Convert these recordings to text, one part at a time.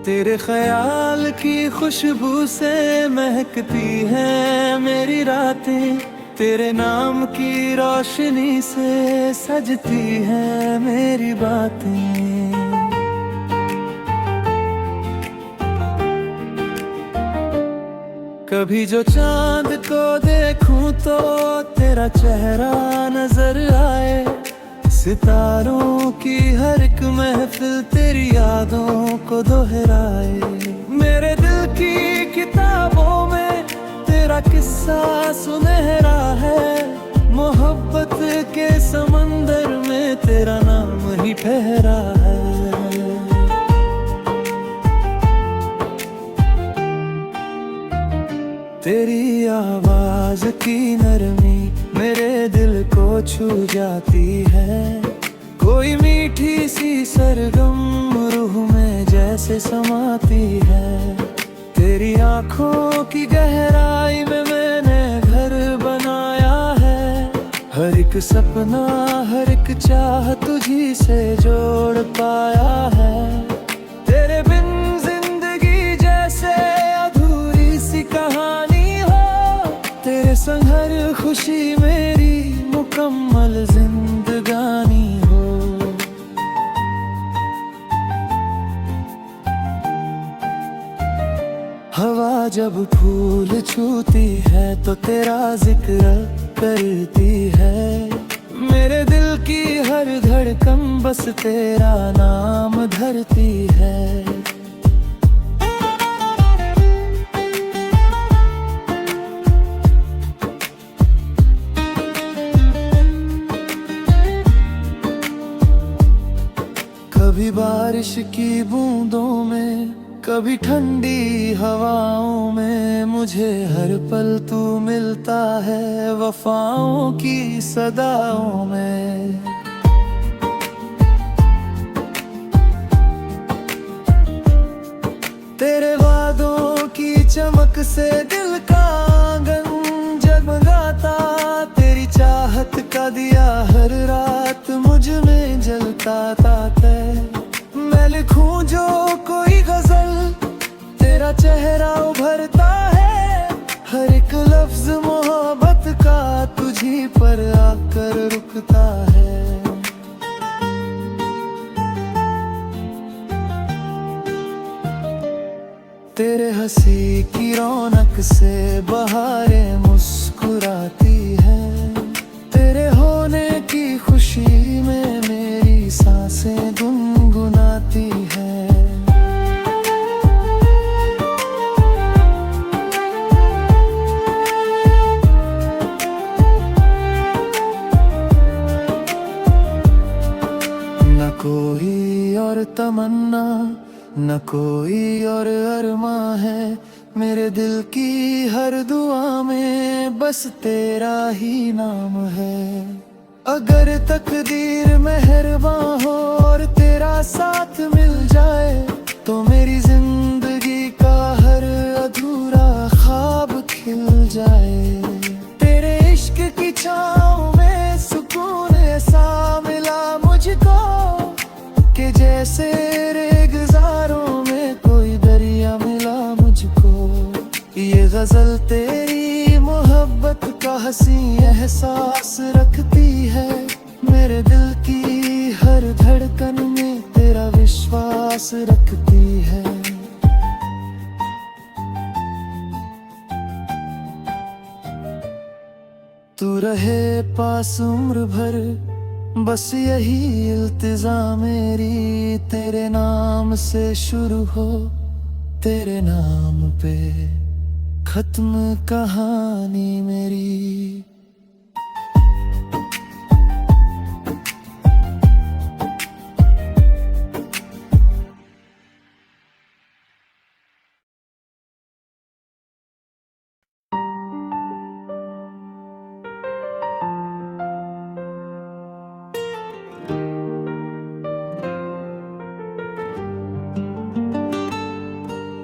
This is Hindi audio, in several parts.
तेरे ख्याल की खुशबू से महकती है मेरी रातें, तेरे नाम की रोशनी से सजती है मेरी बातें। कभी जो चांद को देखूं तो तेरा चेहरा नजर आए, सितारों की हर एक महफिल तेरी यादों को दोहराए। मेरे दिल की किताबों में तेरा किस्सा सुनहरा है, मोहब्बत के समंदर में तेरा नाम ही ठहरा है। तेरी आवाज की नरमी मेरे दिल को छू जाती है, कोई मीठी सी सरगम रूह में जैसे समाती है। तेरी आँखों की गहराई में मैंने घर बनाया है, हर एक सपना हर एक चाह तुझी से जोड़ पाया है। तेरे बिन जिंदगी जैसे अधूरी सी कहानी हो, तेरे संग हर खुशी मेरी मुकम्मल जिंदगानी हो। हवा जब फूल छूती है तो तेरा जिक्र करती है, मेरे दिल की हर धड़कन बस तेरा नाम धरती है। कभी बारिश की बूंदों में, कभी ठंडी हवाओं में, मुझे हर पल तू मिलता है वफाओं की सदाओं में। तेरे वादों की चमक से दिल का आंगन जगमगाता, तेरी चाहत का दिया हर रात मुझ में जलता ताता। मैं लिखूं जो कोई गजल तेरा चेहरा उभरता है, हर एक लफ्ज मोहब्बत का तुझी पर आकर रुकता है। तेरे हंसी की रौनक से बहारें मुस्कुराती है, तेरे होने की खुशी में मेरी सांसें गुनगुनाती है। न कोई और तमन्ना न कोई और अरमा है, मेरे दिल की हर दुआ में बस तेरा ही नाम है। अगर तकदीर मेहरबान हो और तेरा साथ मिल जाए, तो मेरी जिंदगी का हर अधूरा ख्वाब खिल जाए। तेरे इश्क की छाँव में सुकून ऐसा मिला मुझको, कि जैसे रेगिस्तानों में कोई दरिया मिला मुझको। ये गजल तेरी मोहब्बत का हंसी एहसास रखती है, मेरे दिल की हर धड़कन में तेरा विश्वास रखती है। तू रहे पास उम्र भर, बस यही इल्तिजा मेरी। तेरे नाम से शुरू हो, तेरे नाम पे खत्म कहानी मेरी।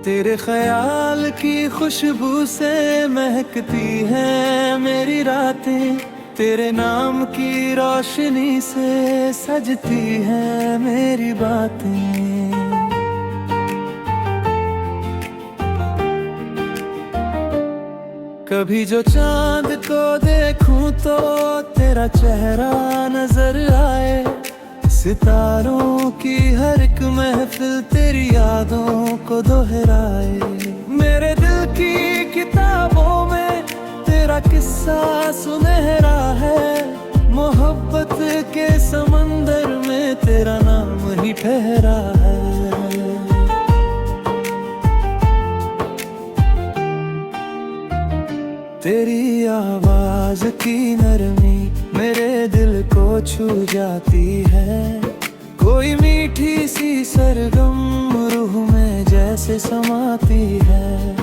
तेरे ख्याल की खुशबू से महकती है मेरी रातें, तेरे नाम की रोशनी से सजती है मेरी बातें। कभी जो चांद को देखूं तो तेरा चेहरा नजर आए, सितारों की हर एक महफिल तेरी यादों को दोहराए। मेरे दिल की किताबों में तेरा किस्सा सुनहरा है, मोहब्बत के समंदर में तेरा नाम ही ठहरा है। तेरी आवाज की नरमी मेरे दिल को छू जाती है, कोई मीठी सी सरगम रूह में जैसे समाती है।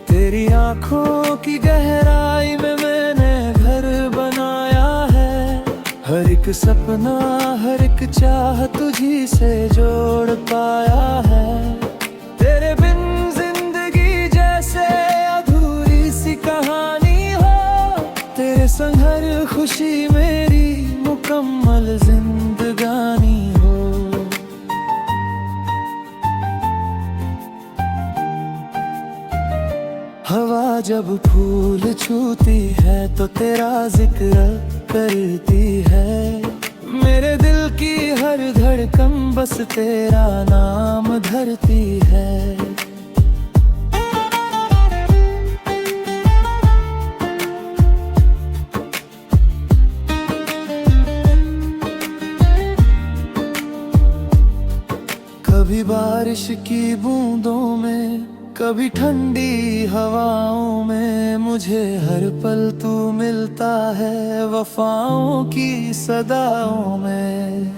तेरी आंखों की गहराई में मैंने घर बनाया है, हर एक सपना हर एक चाह तुझी से जोड़ पाया है। तेरे बिन जिंदगी जैसे अधूरी सी कहानी हो, तेरे संग हर खुशी मेरी मुकम्मल जिंदगानी हो। हवा जब फूल छूती है तो तेरा जिक्र करती है, मेरे दिल की हर धड़कन बस तेरा नाम धरती है। कभी बारिश की बूंदों में, कभी ठंडी हवाओं में, मुझे हर पल तू मिलता है वफाओं की सदाओं में।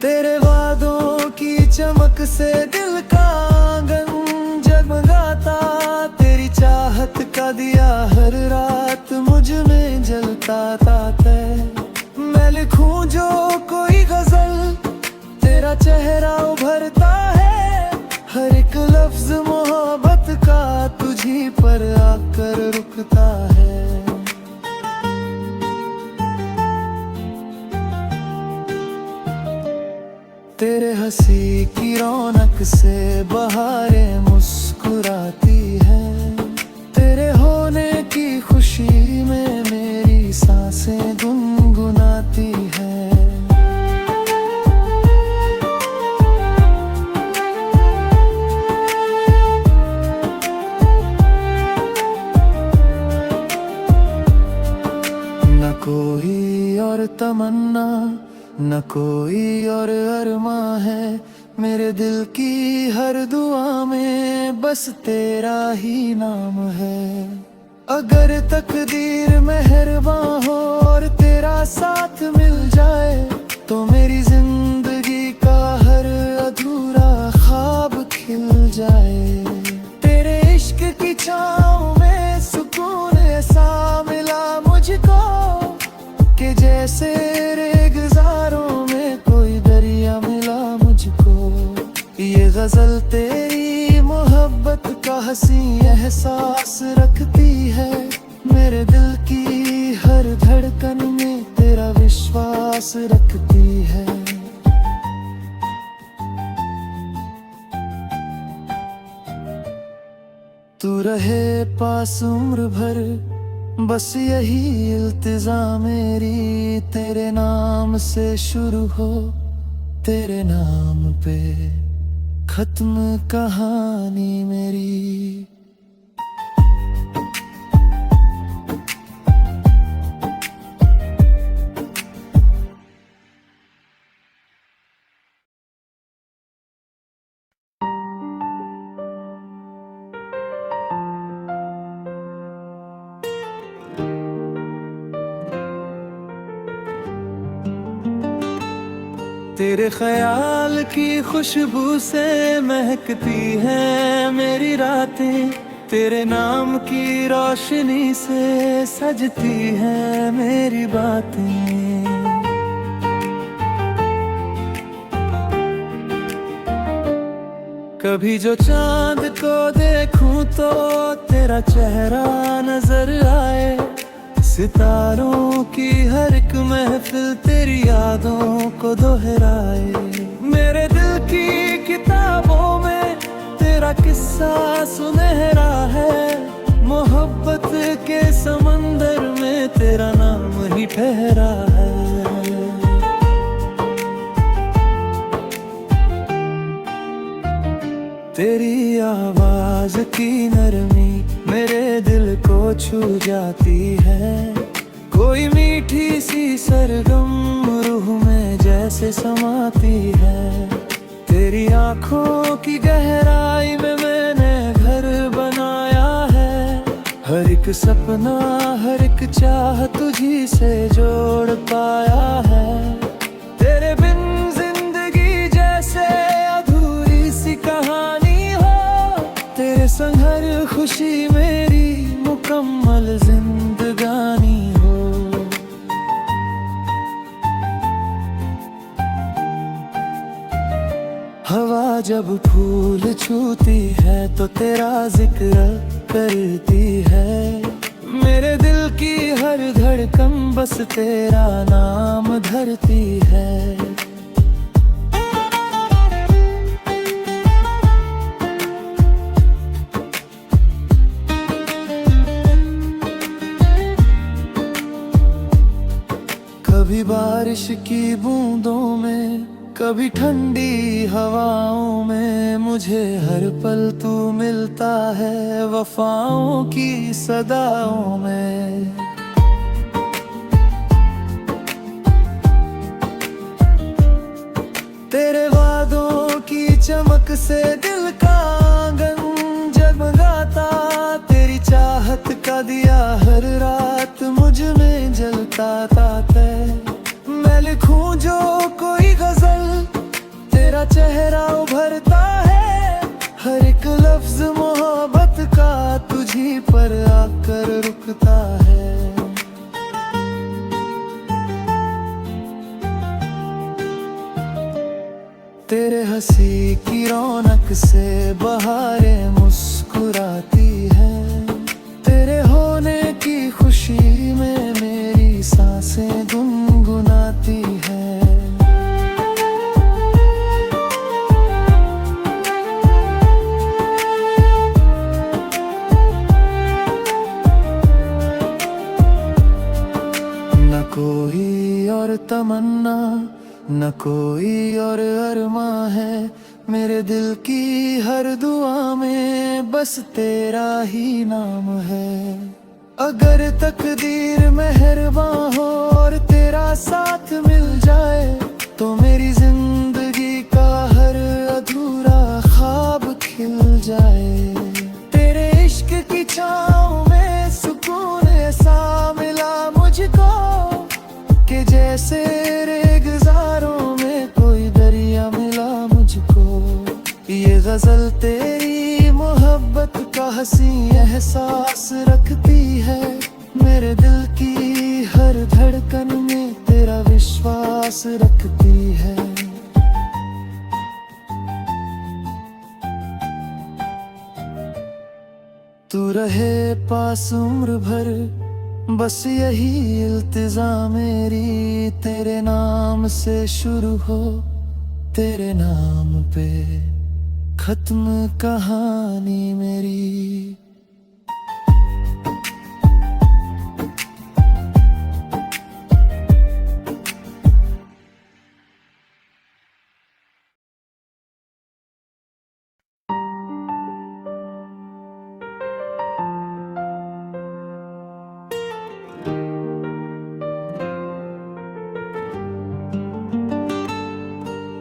तेरे वादों की चमक से दिल का आंगन जगमगाता, तेरी चाहत का दिया हर रात मुझ में जलता ताता। मैं लिखूं जो कोई गजल तेरा चेहरा उभरता है, हर एक लफ्ज मोहब्बत का तुझी पर आकर रुकता है। तेरे हंसी की रौनक से बहारें मुस्कुराती है, तेरे होने की खुशी में मेरी सांसें गुनगुनाती है। न कोई और तमन्ना न कोई और अरमा है, मेरे दिल की हर दुआ में बस तेरा ही नाम है। अगर तकदीर मेहरबान हो और तेरा साथ मिल जाए, तो मेरी जिंदगी का हर अधूरा ख्वाब खिल जाए। तेरे इश्क की छाँव में सुकून ऐसा मिला मुझको, कि जैसे रेगिस्तानों में कोई दरिया मिला मुझको। ये गजल तेरी मोहब्बत का हंसी एहसास रखती है, मेरे दिल की हर धड़कन में तेरा विश्वास रखती है। तू रहे पास उम्र भर बस यही इल्तिजा मेरी, तेरे नाम से शुरू हो तेरे नाम पे खत्म कहानी मेरी। तेरे ख्याल की खुशबू से महकती है मेरी रातें, तेरे नाम की रोशनी से सजती है मेरी बातें। कभी जो चांद को देखूं तो तेरा चेहरा नजर आए, सितारों की हर एक महफिल तेरी यादों को दोहराए। मेरे दिल की किताबों में तेरा किस्सा सुनहरा है, मोहब्बत के समंदर में तेरा नाम ही ठहरा है। तेरी आवाज की नरमी मेरे दिल को छू जाती है, कोई मीठी सी सरगम रूह में जैसे समाती है। तेरी आंखों की गहराई में मैंने घर बनाया है, हर एक सपना हर एक चाह तुझी से जोड़ पाया है। तेरे बिन जिंदगी जैसे अधूरी सी कहानी हो, तेरे संग हर खुशी मेरी मुकम्मल जिंदगानी हो। हवा जब फूल छूती है तो तेरा जिक्र करती है, मेरे दिल की हर धड़कन बस तेरा नाम धरती है। कभी बारिश की बूंदों में, कभी ठंडी हवाओं में, मुझे हर पल तू मिलता है वफाओं की सदाओं में। तेरे वादों की चमक से दिल का आंगन जगमगाता, तेरी चाहत का दिया हर रात मुझ में जलता ताता। मैं लिखूं जो कोई गजल तेरा चेहरा उभरता है, हर एक लफ्ज मोहब्बत का तुझी पर आकर रुकता है। तेरे हंसी की रौनक से बहारें मुस्कुराती है, तेरे होने की खुशी में मेरी सांसें गुनगुनाती है। न कोई और तमन्ना न कोई और अरमा है, मेरे दिल की हर दुआ में बस तेरा ही नाम है। अगर तकदीर मेहरबान हो और तेरा साथ मिल जाए, तो मेरी जिंदगी का हर अधूरा ख्वाब खिल जाए। तेरे इश्क की छाँव में सुकून ऐसा मिला मुझको, कि जैसे रेगिस्तानों में कोई दरिया मिला मुझको। ये गजल तेरी मोहब्बत का हंसी एहसास रखती है, मेरे दिल की हर धड़कन में तेरा विश्वास रखती है। तू रहे पास उम्र भर, बस यही इल्तिजा मेरी। तेरे नाम से शुरू हो, तेरे नाम पे खत्म कहानी मेरी।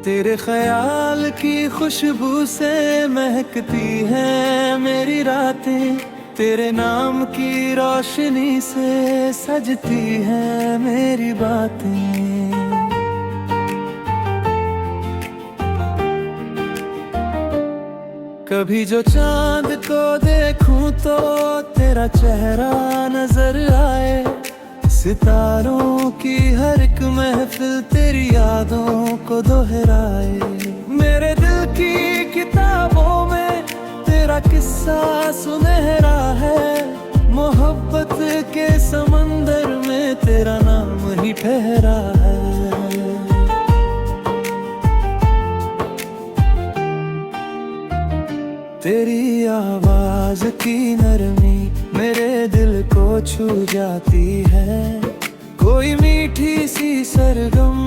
तेरे ख्याल की खुशबू से महकती है मेरी रातें, तेरे नाम की रोशनी से सजती है मेरी बातें। कभी जो चांद को देखूं तो तेरा चेहरा नजर आए, सितारों की हर एक महफिल तेरी यादों को दोहराए। मेरे दिल की किताबों में तेरा किस्सा सुनहरा है, मोहब्बत के समंदर में तेरा नाम ही ठहरा है। तेरी आवाज की नरमी मेरे दिल को छू जाती है। कोई मीठी सी सरगम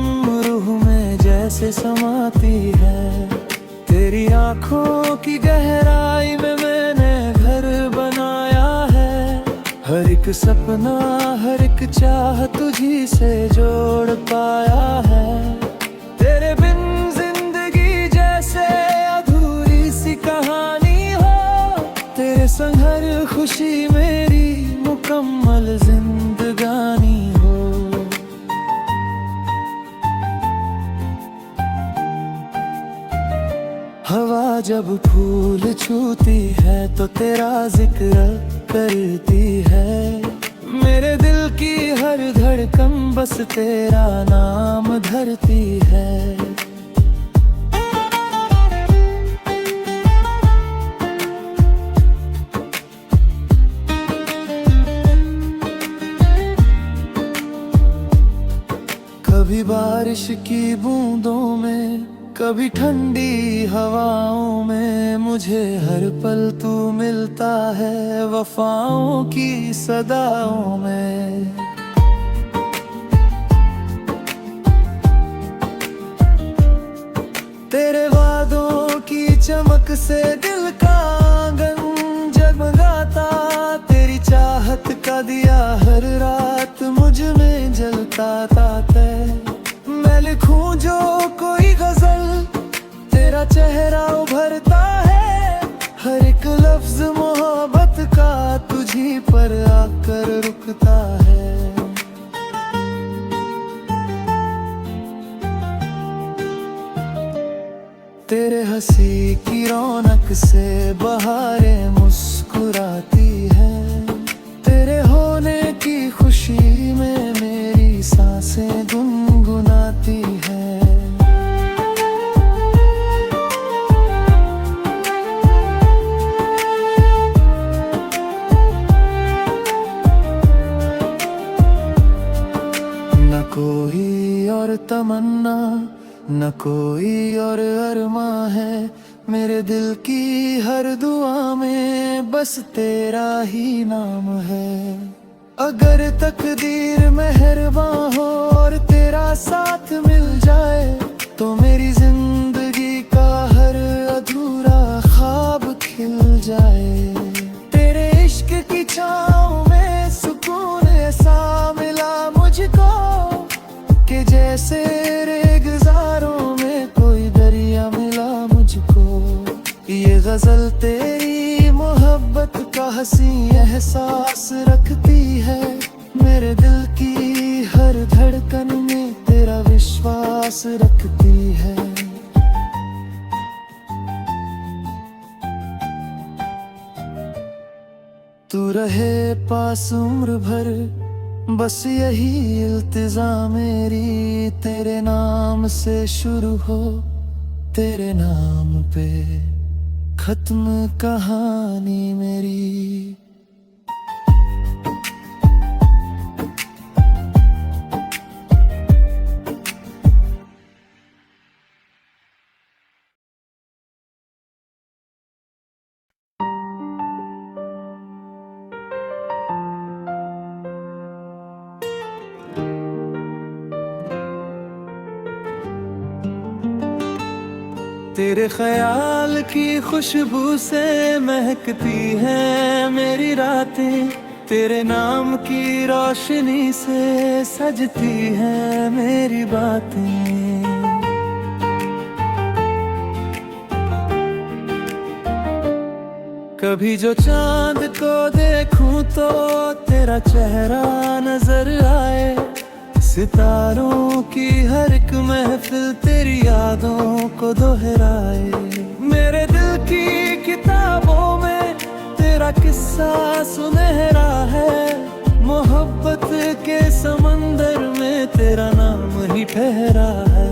रूह में जैसे समाती है। तेरी आंखों की गहराई में मैंने घर बनाया है। हर एक सपना हर एक चाह तुझी से जोड़ पाया है। तेरे बिन जिंदगी जैसे अधूरी सी कहानी हो। तेरे संग हर खुशी मेरी मुकम्मल जिंदगानी हो। हवा जब फूल छूती है तो तेरा जिक्र करती है। मेरे दिल की हर धड़कन बस तेरा नाम धरती है। कभी बारिश की बूंदों में कभी ठंडी हवाओं में मुझे हर पल तू मिलता है वफाओं की सदाओं में। तेरे वादों की चमक से दिल का आंगन जगमगाता। तेरी चाहत का दिया हर रात मुझ में जलता ताता। मैं लिखूं जो कोई गजल तेरा चेहरा उभरता है। हर एक लफ्ज मोहब्बत का तुझी पर आकर रुकता है। तेरे हंसी की रौनक से बहारें मुस्कुराती है। तेरे होने की खुशी में मेरी सांसें गुनगुनाती है। न कोई और तमन्ना न कोई और अरमा है। मेरे दिल की हर दुआ में बस तेरा ही नाम है। अगर तकदीर मेहरबान हो और तेरा साथ मिल जाए तो मेरी जिंदगी का हर अधूरा ख्वाब खिल जाए। तेरे इश्क की छाँव में सुकून ऐसा मिला मुझको कि जैसे रेगिस्तानों में कोई दरिया मिला मुझको। ये गजल तेरी मोहब्बत का हंसी एहसास रखती है। मेरे दिल की हर धड़कन में तेरा विश्वास रखती है। तू रहे पास उम्र भर बस यही इल्तिजा मेरी। तेरे नाम से शुरू हो तेरे नाम पे खत्म कहानी मेरी। तेरे ख्याल की खुशबू से महकती है मेरी रातें। तेरे नाम की रोशनी से सजती है मेरी बातें। कभी जो चांद को देखूं तो तेरा चेहरा नजर आए। सितारों की हर एक महफिल तेरी यादों को दोहराए। मेरे दिल की किताबों में तेरा किस्सा सुनहरा है। मोहब्बत के समंदर में तेरा नाम ही ठहरा है।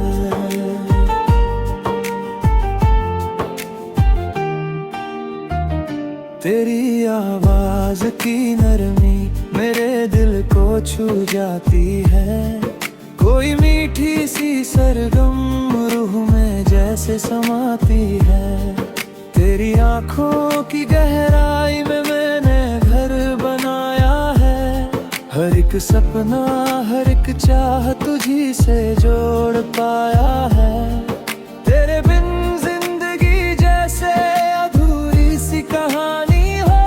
तेरी आवाज की नरमी मेरे दिल को छू जाती है। कोई मीठी सी सरगम रूह में जैसे समाती है। तेरी आंखों की गहराई में मैंने घर बनाया है। हर एक सपना हर एक चाह तुझी से जोड़ पाया है। तेरे बिन जिंदगी जैसे अधूरी सी कहानी हो,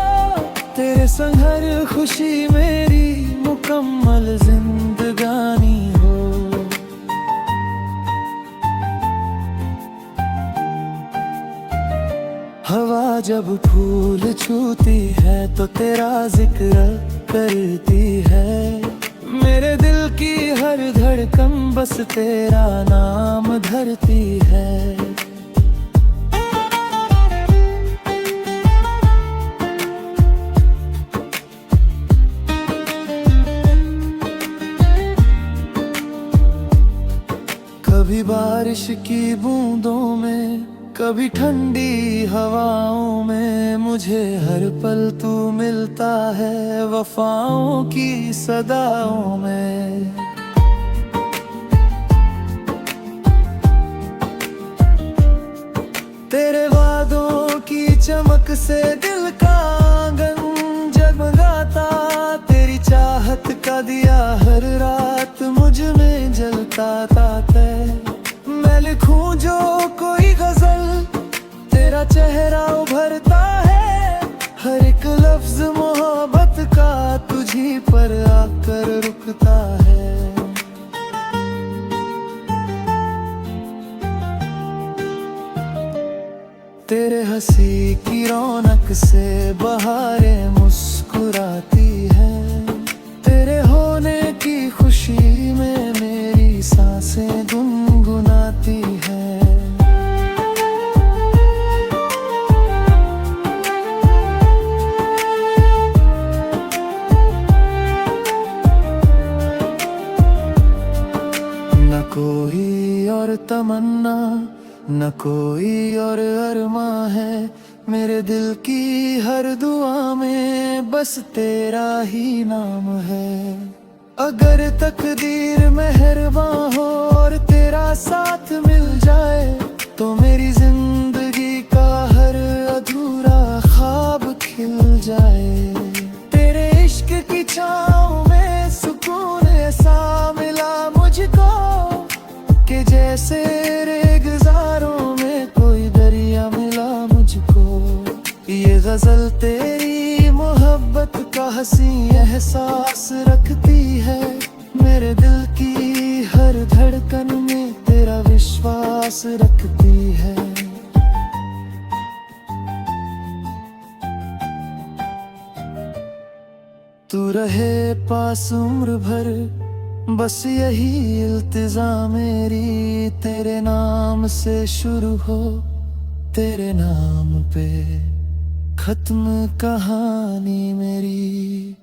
तेरे संग हर खुशी मेरी मुकम्मल जिंदगानी हो। हवा जब फूल छूती है तो तेरा जिक्र करती है। मेरे दिल की हर धड़कन बस तेरा नाम धरती है। कभी बारिश की बूंदों में, कभी ठंडी हवाओं में, मुझे हर पल तू मिलता है वफाओं की सदाओं में। तेरे वादों की चमक से दिल का आंगन जगमगाता, तेरी चाहत का दिया हर रात मुझ में जलता ताता। मैं लिखूं जो कोई गजल, तेरा चेहरा उभरता है। हर एक लफ्ज मोहब्बत का तुझी पर आकर रुकता है। तेरे हंसी की रौनक से बहारें मुस्कुराती है। तेरे होने की खुशी में मेरी सांसें गुनगुनाती है। न कोई और तमन्ना, न कोई और अरमा है। मेरे दिल की हर दुआ में बस तेरा ही नाम है। अगर तकदीर मेहरबान हो और तेरा साथ मिल जाए, तो मेरी जिंदगी का हर अधूरा ख्वाब खिल जाए। तेरे इश्क की छाँव में सुकून ऐसा मिला मुझको, कि जैसे रेगिस्तानों में कोई दरिया मिला मुझको। ये गजल तेरी मोहब्बत का हंसी एहसास रखती है। मेरे दिल की हर धड़कन में तेरा विश्वास रखती है। तू रहे पास उम्र भर, बस यही इल्तिजा मेरी। तेरे नाम से शुरू हो, तेरे नाम पे खत्म कहानी मेरी।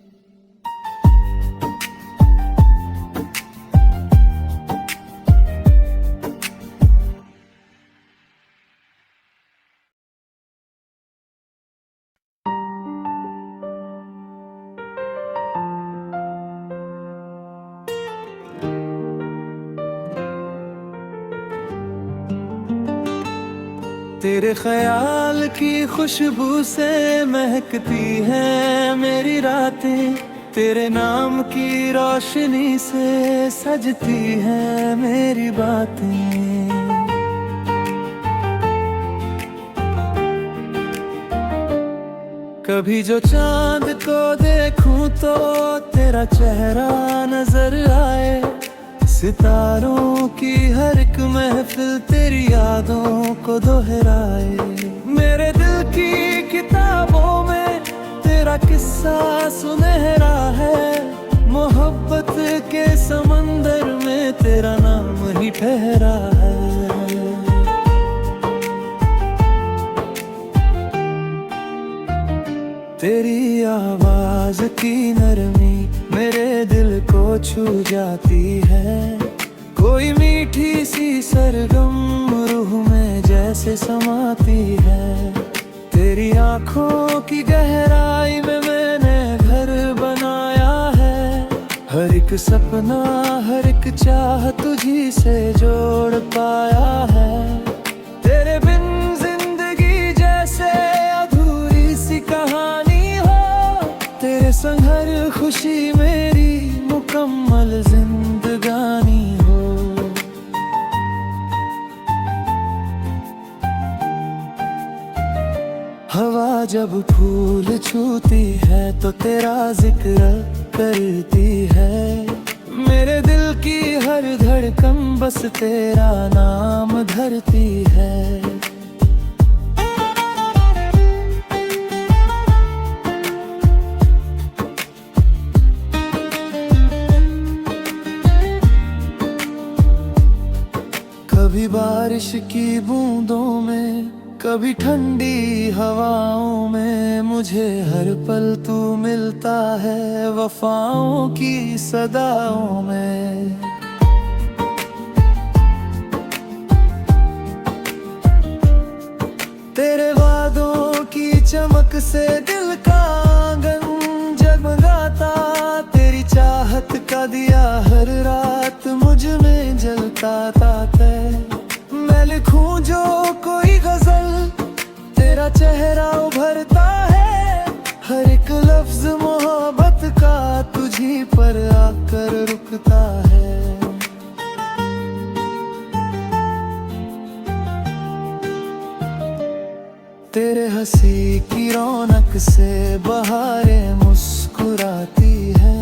तेरे ख्याल की खुशबू से महकती हैं मेरी रातें। तेरे नाम की रोशनी से सजती हैं मेरी बातें। कभी जो चांद को देखूं तो तेरा चेहरा नजर आए। सितारों की हर एक महफिल तेरी यादों को दोहराए। मेरे दिल की किताबों में तेरा किस्सा सुनहरा है। मोहब्बत के समंदर में तेरा नाम ही ठहरा है। तेरी आवाज की नरमी मेरे दिल को छू जाती है। कोई मीठी सी सरगम रूह में जैसे समाती है। तेरी आंखों की गहराई में मैंने घर बनाया है। हर एक सपना हर एक चाह तुझी से जोड़ पाया है। तेरे बिन जिंदगी जैसे खुशी मेरी मुकम्मल जिंदगानी हो। हवा जब फूल छूती है तो तेरा जिक्र करती है। मेरे दिल की हर धड़कन बस तेरा नाम धरती है। कभी बारिश की बूंदों में, कभी ठंडी हवाओं में, मुझे हर पल तू मिलता है वफाओं की सदाओं में। तेरे वादों की चमक से दिल का आंगन जगमगाता, तेरी चाहत का दिया हर रात मुझ में जलता ताता। मैं लिखूं जो कोई गजल, तेरा चेहरा उभरता है। हर एक लफ्ज मोहब्बत का तुझी पर आकर रुकता है। तेरे हंसी की रौनक से बहारें मुस्कुराती है।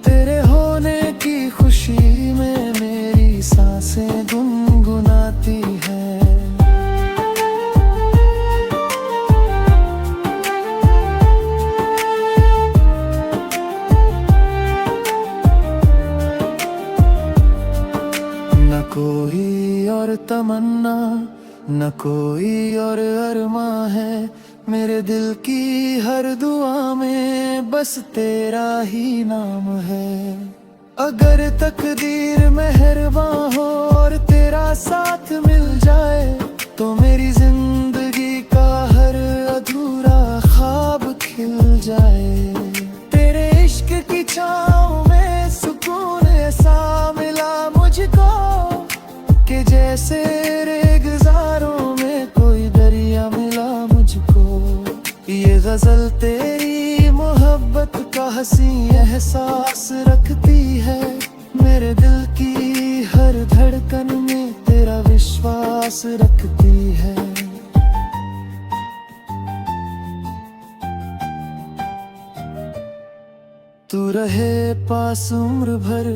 तेरे होने की खुशी में मेरी सांसें गुनगुनाती है। न कोई और तमन्ना, न कोई और अरमां है, मेरे दिल की हर दुआ में बस तेरा ही नाम है। अगर तकदीर मेहरबान हो और तेरा साथ मिल जाए, तो मेरी जिंदगी का हर अधूरा ख्वाब खिल जाए। तेरे इश्क की छाँव में सुकून ऐसा मिला मुझको, कि जैसे रेगिस्तानों में कोई दरिया मिला मुझको। ये गजल तेरी मोहब्बत का हंसी एहसास रखती है। मेरे दिल की हर धड़कन में तेरा विश्वास रखती है। तू रहे पास उम्र भर,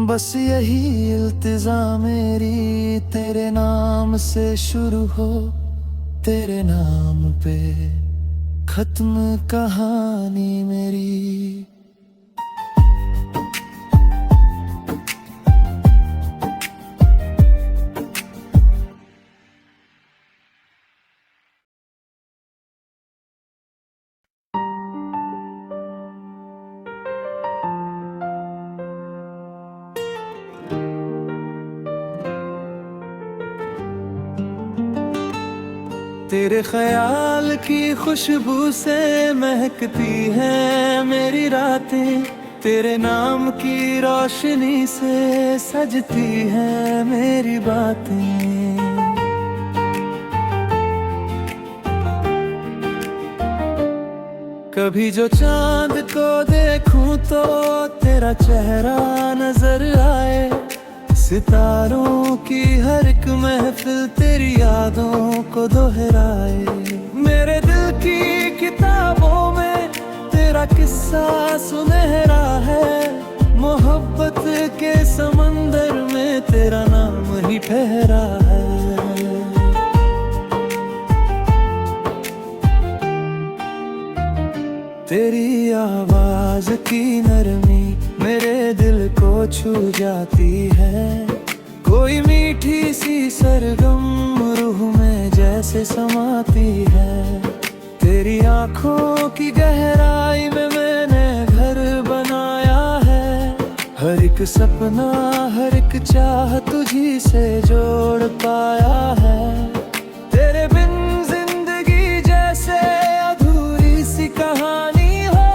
बस यही इल्तिजा मेरी। तेरे नाम से शुरू हो, तेरे नाम पे खत्म कहानी मेरी। तेरे ख्याल की खुशबू से महकती है मेरी रातें। तेरे नाम की रोशनी से सजती है मेरी बातें। कभी जो चांद को देखूं तो तेरा चेहरा नजर आए। सितारों की हर एक महफिल तेरी यादों को दोहराए। मेरे दिल की किताबों में तेरा किस्सा सुनहरा है। मोहब्बत के समंदर में तेरा नाम ही ठहरा है। तेरी आवाज की नरमी मेरे दिल को छू जाती है। कोई मीठी सी सरगम रूह में जैसे समाती है। तेरी आंखों की गहराई में मैंने घर बनाया है। हर एक सपना हर एक चाह तुझी से जोड़ पाया है। तेरे बिन जिंदगी जैसे अधूरी सी कहानी हो।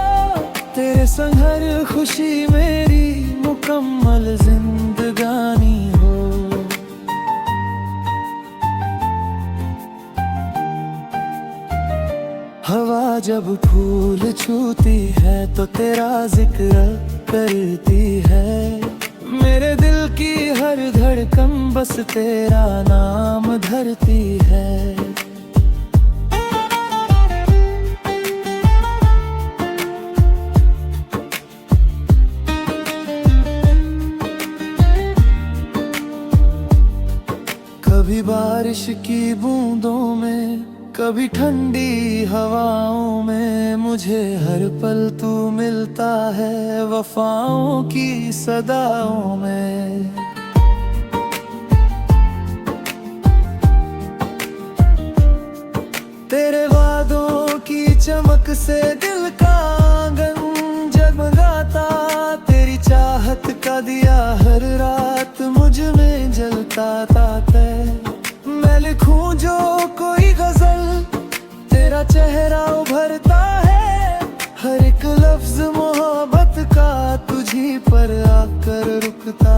तेरे संग हर खुशी मेरी मुकम्मल जिंदगानी हो। हवा जब फूल छूती है तो तेरा जिक्र करती है। मेरे दिल की हर धड़कन बस तेरा नाम धरती है। कभी बारिश की बूंदों में, कभी ठंडी हवाओं में, मुझे हर पल तू मिलता है वफाओं की सदाओं में। तेरे वादों की चमक से दिल का आंगन जगमगाता, तेरी चाहत का दिया हर रात मुझ में जलता ताता। मैं लिखूं जो कोई गजल, तेरा चेहरा उभरता है, हर एक लफ्ज मोहब्बत का तुझी पर आकर रुकता